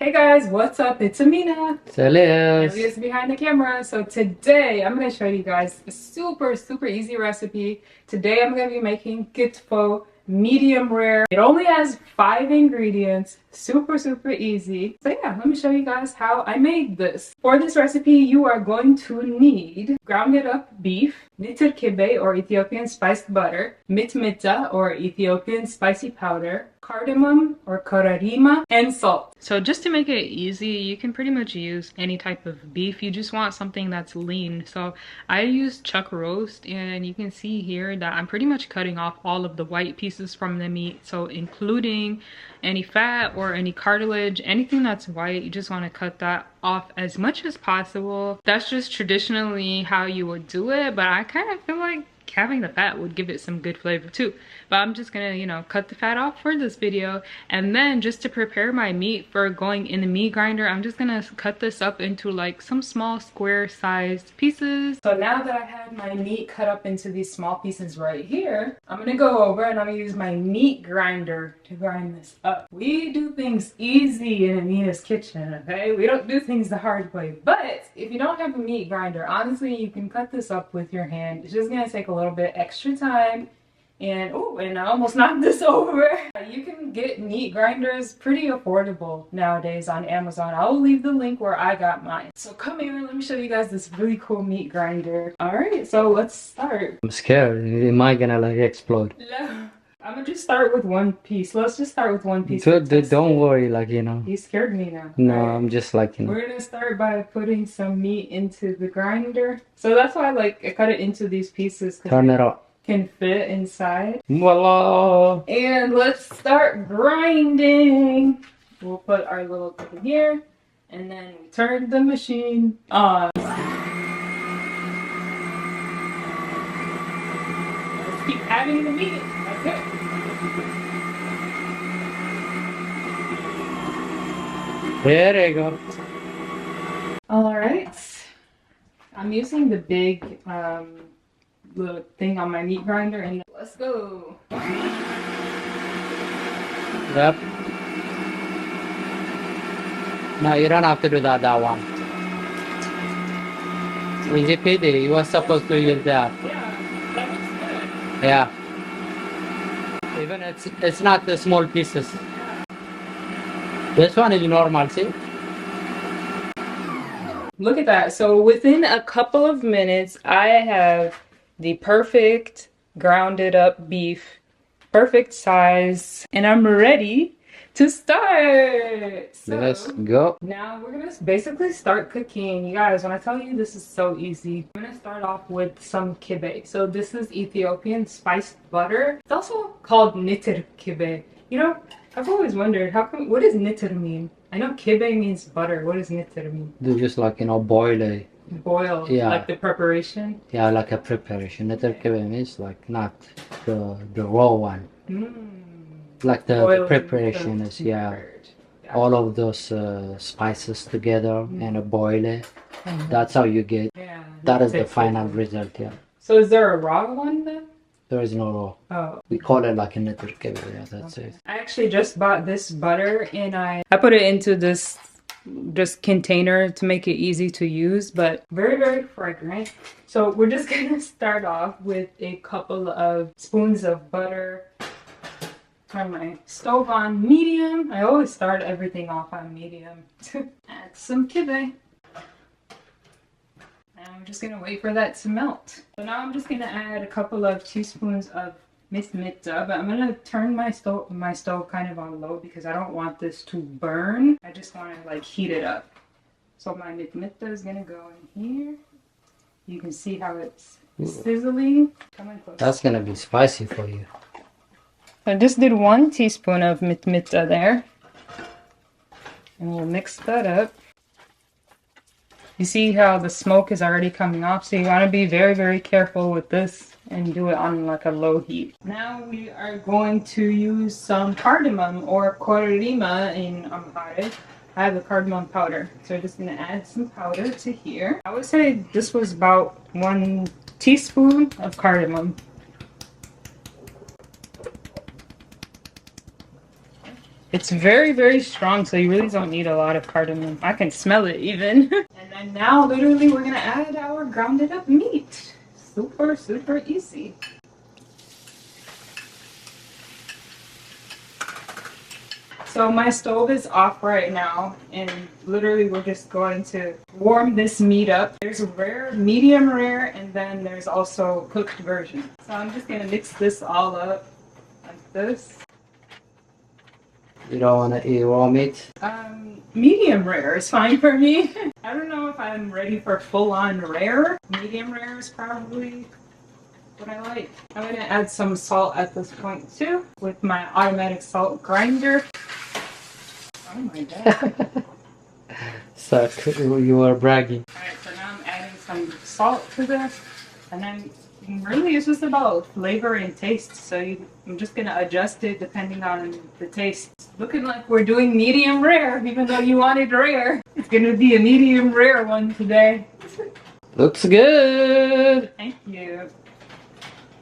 Hey guys, what's up? It's Amena. It's Elias. Elias behind the camera. So today I'm going to show you guys a super easy recipe. Today I'm going to be making KITFO medium rare. It only has 5 ingredients. Super easy. So yeah, let me show you guys how I made this. For this recipe, you are going to need grounded up beef, nitir kibe or Ethiopian spiced butter, mitmita or Ethiopian spicy powder, cardamom or korarima, and salt. So just to make it easy, you can pretty much use any type of beef. You just want something that's lean. So I used chuck roast, and you can see here that I'm pretty much cutting off all of the white pieces from the meat. So including any fat or any cartilage, anything that's white, you just want to cut that off as much as possible. That's just traditionally how you would do it, but I kind of feel like having the fat would give it some good flavor too. But I'm just gonna, you know, cut the fat off for this video. And then just to prepare my meat for going in the meat grinder, I'm just gonna cut this up into like some small square sized pieces. So now that I have my meat cut up into these small pieces right here, I'm gonna go over and I'm gonna use my meat grinder to grind this up. We do things easy in Amina's kitchen, okay? We don't do things the hard way. But if you don't have a meat grinder, honestly, you can cut this up with your hand. It's just gonna take a little bit extra time. And oh, and I almost knocked this over. You can get meat grinders pretty affordable nowadays on Amazon. I'll leave the link where I got mine. So come here, let me show you guys this really cool meat grinder. All right, so let's start. I'm scared. Am I gonna like explode? No. I'm gonna just start with one piece. Let's just start with one piece. Don't worry, like, you know. You scared me now. No, right. I'm just like, you know. We're gonna start by putting some meat into the grinder. So that's why I cut it into these pieces. Turn it up. Can fit inside. Voila! And let's start grinding. We'll put our little thing here, and then we turn the machine on. Let's keep adding the meat. That's it. There you go. All right. I'm using the big little thing on my meat grinder, and let's go. Yep. No, you don't have to do that one. Easy peasy. You were supposed to use that. Yeah, that looks good. Yeah. Even it's not the small pieces. This one is normal, see? Look at that. So within a couple of minutes, I have the perfect grounded up beef, perfect size, and I'm ready to start. So let's go. now we're gonna basically start cooking. You guys, when I tell you this is so easy, I'm gonna start off with some kibe. So this is Ethiopian spiced butter. It's also called nitir kibe. You know, I've always wondered, what does nitir mean? I know kibe means butter. What does nitir mean? Do just like, you know, boil it. Boil, yeah, like the preparation. Yeah, like a preparation. Nitir kibe means like not the raw one. Like the preparation is, yeah, all of those spices together and boil it. That's how you get. Yeah, that is the final result. Yeah. So is there a raw one then? There is no raw. Oh. We call it like a nitir kibe. Yeah, that's it. I actually just bought this butter, and I put it into this container to make it easy to use, but very fragrant. So we're just gonna start off with a couple of spoons of butter. Turn my stove on medium. I always start everything off on medium. Add some kibe. And we're just gonna wait for that to melt. So now I'm just gonna add a couple of teaspoons of mitmita, but I'm gonna turn my stove kind of on low because I don't want this to burn. I just want to like heat it up. So my mitmita is gonna go in here. You can see how it's sizzling. Come on close. That's gonna be spicy for you. I just did 1 teaspoon of mitmita there. And we'll mix that up. You see how the smoke is already coming off, so you want to be very careful with this and do it on like a low heat. Now we are going to use some cardamom or korarima in Amharic. I have the cardamom powder, so I'm just going to add some powder to here. I would say this was about 1 teaspoon of cardamom. It's very, very strong, so you really don't need a lot of cardamom. I can smell it even. And then now, literally, we're gonna add our grounded up meat. Super, super easy. So my stove is off right now, and literally we're just going to warm this meat up. There's a rare, medium rare, and then there's also cooked version. So I'm just gonna mix this all up like this. You don't want to eat raw meat? Medium rare is fine for me. I don't know if I'm ready for full-on rare. Medium rare is probably what I like. I'm gonna add some salt at this point too with my automatic salt grinder. Oh my god. So you were bragging. Alright, so now I'm adding some salt to this. And then really it's just about flavor and taste. So I'm just gonna adjust it depending on the taste. It's looking like we're doing medium rare, even though you wanted rare. It's gonna be a medium rare one today. Looks good. Thank you.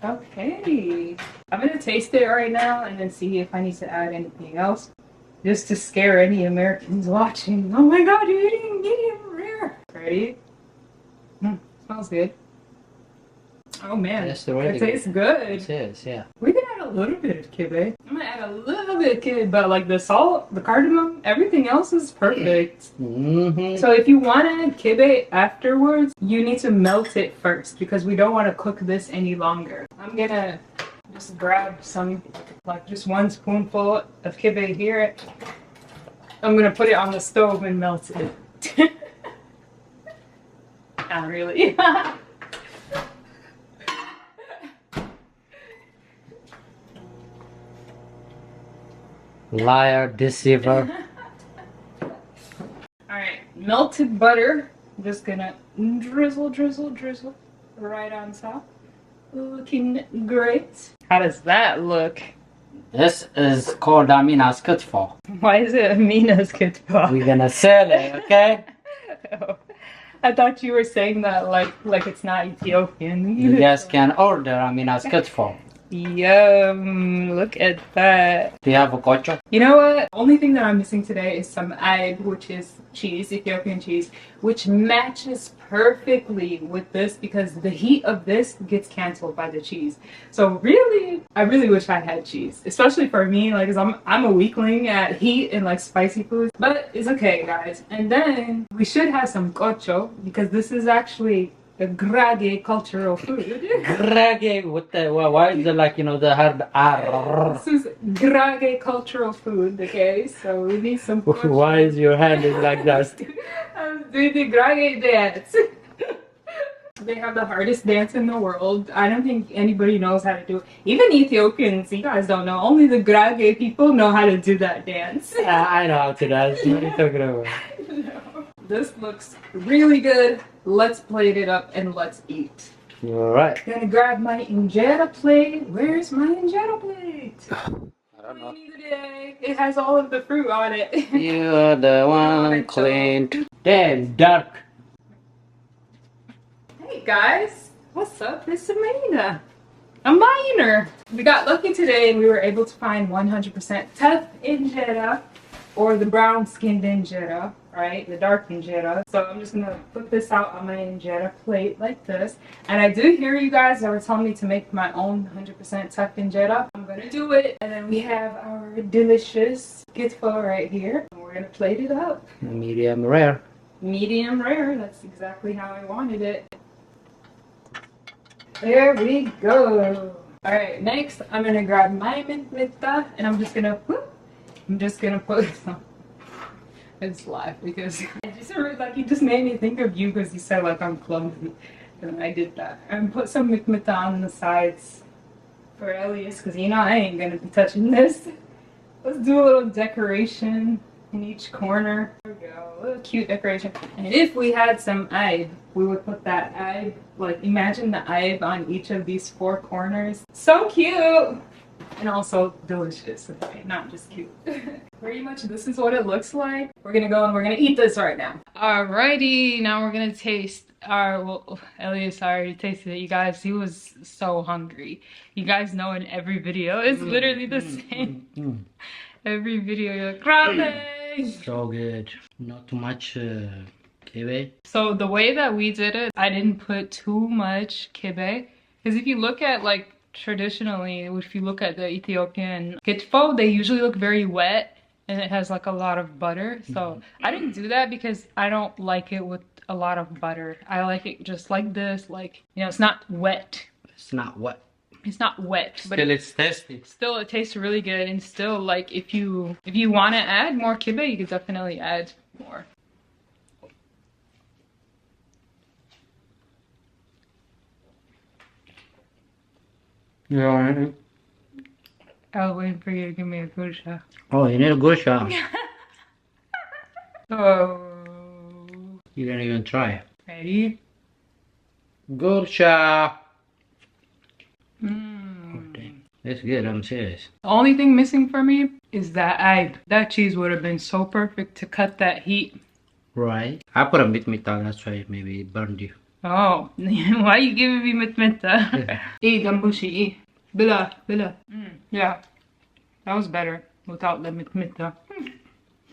Okay. I'm gonna taste it right now and then see if I need to add anything else. Just to scare any Americans watching. Oh my god, you're eating medium rare. Ready? Smells good. Oh man, it tastes good. It is, yeah. We can add a little bit of kibe. I'm gonna add a little bit of kibe, but like the salt, the cardamom, everything else is perfect. So if you want to add kibe afterwards, you need to melt it first because we don't want to cook this any longer. I'm gonna just grab some, like just 1 spoonful of kibe here. I'm gonna put it on the stove and melt it. Not really. Liar, deceiver. Alright, melted butter. I'm just gonna drizzle, drizzle, drizzle right on top. Looking great. How does that look? This is called Amena's KITFO. Why is it Amena's KITFO? We're gonna sell it, okay? Oh, I thought you were saying that like it's not Ethiopian. You guys can order Amena's KITFO. Yum, look at that. Do you have a kocho? You know what? Only thing that I'm missing today is some ayb, which is cheese, Ethiopian cheese, which matches perfectly with this because the heat of this gets canceled by the cheese. So really, I really wish I had cheese, especially for me, like, 'cause I'm a weakling at heat and like spicy foods, but it's okay, guys. And then we should have some kocho because this is actually a grage cultural food. Grage, what the, why is it like, you know, the hard R? This is grage cultural food, okay? So we need some kocho. Why is your hand like that? I'm doing the grage dance. They have the hardest dance in the world. I don't think anybody knows how to do it. Even Ethiopians, you guys don't know. Only the grage people know how to do that dance. I know how to dance. What are you talking about? No. This looks really good. Let's plate it up and let's eat. Alright. Gonna grab my injera plate. Where's my injera plate? I don't know. Today. It has all of the fruit on it. You're the one clean. Damn, dark. Hey guys, what's up? It's Amena. A miner. We got lucky today and we were able to find 100% tough injera or the brown skinned injera, right? The dark injera. So I'm just gonna put this out on my injera plate like this. And I do hear you guys that were telling me to make my own 100% tough injera. I'm gonna do it. And then we have our delicious KITFO right here. And we're gonna plate it up. Medium rare. Medium rare, that's exactly how I wanted it. There we go. Alright, next I'm gonna grab my mintmita and I'm just gonna put some. I just laughed because you just made me think of you because you said like I'm clumsy. And I did that. And put some mintmita on the sides for Elias because you know I ain't gonna be touching this. Let's do a little decoration in each corner. There we go, a little cute decoration. And if we had some ayb, we would put that ayb, like imagine the ayb on each of these 4 corners. So cute! And also delicious, okay? Not just cute. Pretty much this is what it looks like. We're gonna go and we're gonna eat this right now. Alrighty, now we're gonna taste our, well, Elias already tasted it, you guys. He was so hungry. You guys know in every video, it's literally the same. Every video you're like, ramen! So good. Not too much kibe. So the way that we did it, I didn't put too much kibe. Because if you look at like traditionally, if you look at the Ethiopian KITFO, they usually look very wet and it has like a lot of butter. So I didn't do that because I don't like it with a lot of butter. I like it just like this, like, you know, it's not wet. It's not wet. It's not wet, but Still it's tasty. still it tastes really good. And still, like, if you want to add more kibe, you could definitely add more. Yeah. I was waiting for you to give me a good shot. Oh, you need a good shot. Oh. You didn't even try. Ready? Good shot. Mm. Oh, dang. It's good, I'm serious. The only thing missing for me is that cheese would have been so perfect to cut that heat. Right. I put a mitmita, that's why maybe it burned you. Oh, why you giving me mitmenta? Eat, Gambushi, eat. Bila, bila. Yeah, that was better without the mitmenta.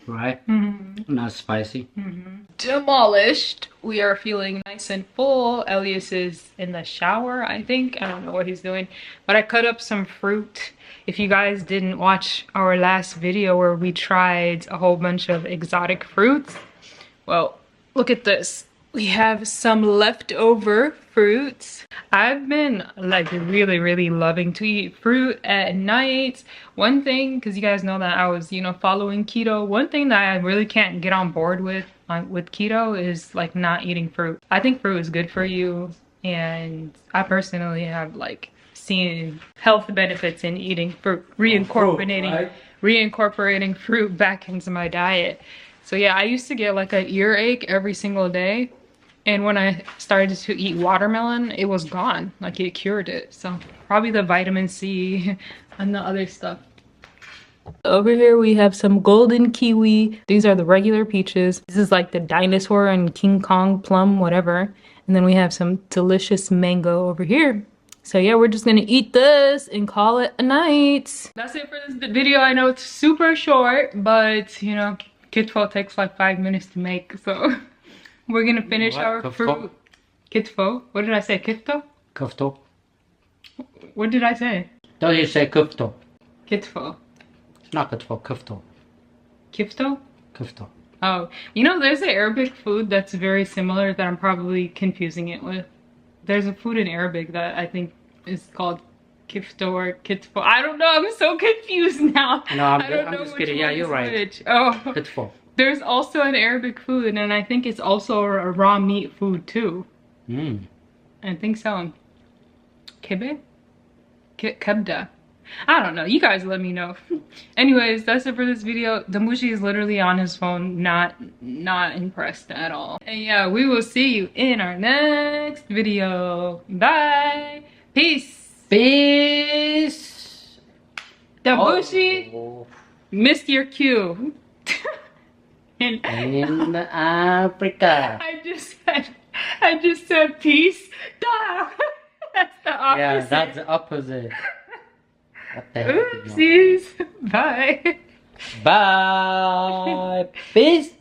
Right? Mm-hmm. Not spicy. Mm-hmm. Demolished. We are feeling nice and full. Elias is in the shower, I think. I don't know what he's doing. But I cut up some fruit. If you guys didn't watch our last video where we tried a whole bunch of exotic fruits, well, look at this. We have some leftover fruits. I've been like really loving to eat fruit at night. One thing, because you guys know that I was, you know, following keto. One thing that I really can't get on board with keto is like not eating fruit. I think fruit is good for you, and I personally have like seen health benefits in eating fruit, reincorporating fruit back into my diet. So yeah, I used to get like an earache every single day. And when I started to eat watermelon, it was gone. Like it cured it. So probably the vitamin C and the other stuff. Over here we have some golden kiwi. These are the regular peaches. This is like the dinosaur and King Kong plum, whatever. And then we have some delicious mango over here. So yeah, we're just gonna eat this and call it a night. That's it for this video. I know it's super short, but you know, KITFO takes like 5 minutes to make, so we're gonna finish our fruit. KITFO? What did I say? KITFO? Kufto. What did I say? Don't you say kufto? KITFO. It's not kufto, kufto. KIFTO? Kufto. Oh, you know, there's an Arabic food that's very similar that I'm probably confusing it with. There's a food in Arabic that I think is called KIFTO or KITFO. I don't know. I'm so confused now. No, I'm just kidding. Yeah, you're right. Which. Oh. KITFO. There's also an Arabic food, and I think it's also a raw meat food too. I think so. Kibe? Kebda. I don't know. You guys let me know. Anyways, that's it for this video. Damushi is literally on his phone, not impressed at all. And yeah, we will see you in our next video. Bye. Peace. Peace. Damushi missed your cue. In Africa. I just said peace. That's the opposite. Yeah, that's the opposite. What the heck? Oopsies. Bye. Bye. Peace.